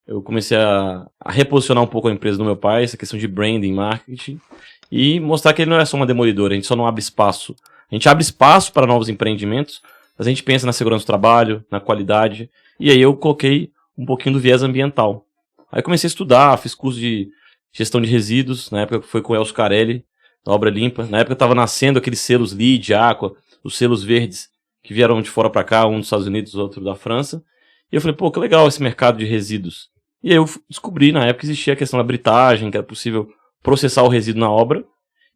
eu comecei a reposicionar um pouco a empresa do meu pai, essa questão de branding, marketing, e mostrar que ele não é só uma demolidora, a gente só não abre espaço. A gente abre espaço para novos empreendimentos, mas a gente pensa na segurança do trabalho, na qualidade, e aí eu coloquei um pouquinho do viés ambiental. Aí comecei a estudar, fiz curso de gestão de resíduos, na época foi com o Elcio Carelli, da Obra Limpa. Na época estava nascendo aqueles selos LEED, Aqua, os selos verdes, que vieram de fora para cá, um dos Estados Unidos, outro da França. E eu falei, pô, que legal esse mercado de resíduos. E aí eu descobri, na época, que existia a questão da britagem, que era possível processar o resíduo na obra.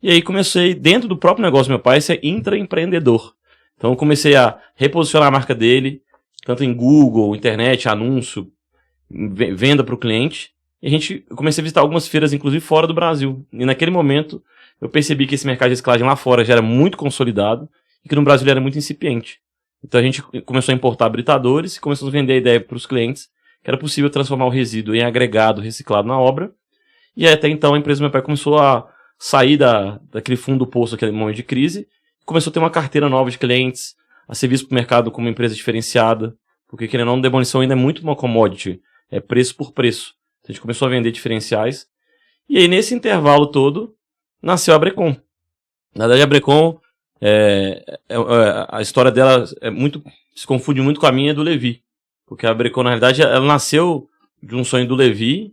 E aí comecei, dentro do próprio negócio do meu pai, a ser intraempreendedor. Então eu comecei a reposicionar a marca dele, tanto em Google, internet, anúncio, venda para o cliente. E eu comecei a visitar algumas feiras, inclusive fora do Brasil. E naquele momento, eu percebi que esse mercado de reciclagem lá fora já era muito consolidado e que no Brasil ele era muito incipiente. Então a gente começou a importar britadores e começamos a vender a ideia para os clientes que era possível transformar o resíduo em agregado reciclado na obra. E até então a empresa do meu pai começou a sair daquele fundo do poço, aquele momento de crise, e começou a ter uma carteira nova de clientes, a ser visto para o mercado como uma empresa diferenciada, porque querendo ou não, demolição ainda é muito uma commodity, é preço por preço. A gente começou a vender diferenciais. E aí, nesse intervalo todo, nasceu a Brecon. Na verdade, a Brecon, a história dela se confunde muito com a minha e do Levi. Porque a Brecon, na realidade, ela nasceu de um sonho do Levi.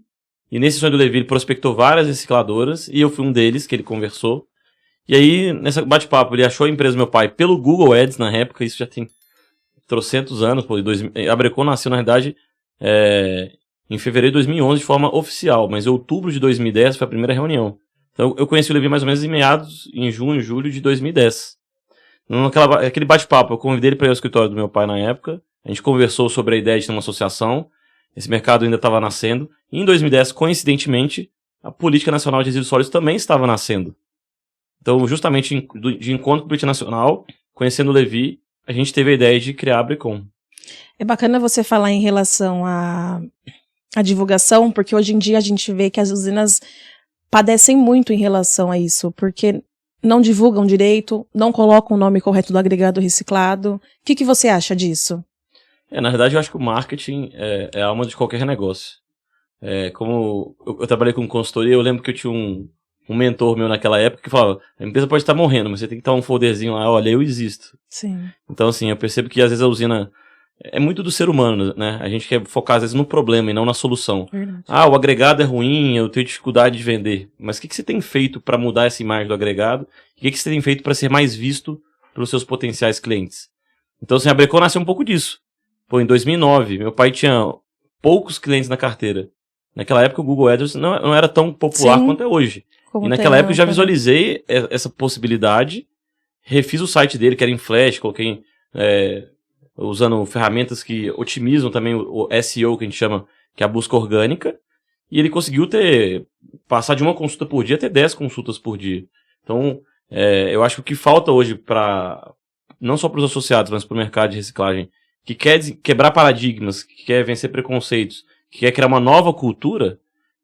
E nesse sonho do Levi, ele prospectou várias recicladoras. E eu fui um deles, que ele conversou. E aí, nesse bate-papo, ele achou a empresa do meu pai pelo Google Ads, na época. Isso já tem trocentos anos. A Brecon nasceu, na realidade, em fevereiro de 2011 de forma oficial, mas em outubro de 2010 foi a primeira reunião. Então eu conheci o Levi mais ou menos em junho, julho de 2010. Aquele bate-papo, eu convidei ele para ir ao escritório do meu pai na época, a gente conversou sobre a ideia de ter uma associação, esse mercado ainda estava nascendo, e em 2010, coincidentemente, a Política Nacional de Resíduos Sólidos também estava nascendo. Então, justamente de encontro com a Política Nacional, conhecendo o Levi, a gente teve a ideia de criar a Brecon. É bacana você falar em relação à divulgação, porque hoje em dia a gente vê que as usinas padecem muito em relação a isso, porque não divulgam direito, não colocam o nome correto do agregado reciclado. O que você acha disso? Na verdade, eu acho que o marketing é a alma de qualquer negócio. Como eu trabalhei com consultoria, eu lembro que eu tinha um mentor meu naquela época que falava, a empresa pode estar morrendo, mas você tem que estar um folderzinho lá, olha, eu existo. Sim. Então, assim, eu percebo que às vezes a usina é muito do ser humano, né? A gente quer focar às vezes no problema e não na solução. Verdade. O agregado é ruim, eu tenho dificuldade de vender. Mas o que você tem feito para mudar essa imagem do agregado? O que você tem feito para ser mais visto pelos seus potenciais clientes? Então, assim, a Brecon nasceu um pouco disso. Pô, em 2009, meu pai tinha poucos clientes na carteira. Naquela época o Google Ads não era tão popular quanto é hoje. E naquela época eu já visualizei essa possibilidade, refiz o site dele, que era em Flash, coloquei usando ferramentas que otimizam também o SEO, que a gente chama, que é a busca orgânica, e ele conseguiu passar de uma consulta por dia até 10 consultas por dia. Então, eu acho que o que falta hoje não só para os associados, mas para o mercado de reciclagem, que quer quebrar paradigmas, que quer vencer preconceitos, que quer criar uma nova cultura,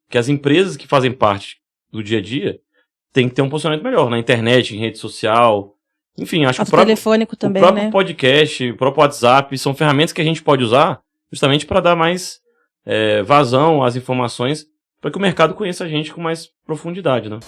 que as empresas que fazem parte do dia a dia têm que ter um posicionamento melhor na internet, em rede social. Enfim, acho que telefônico também, o próprio podcast, o próprio WhatsApp, são ferramentas que a gente pode usar justamente para dar mais vazão às informações, para que o mercado conheça a gente com mais profundidade, né?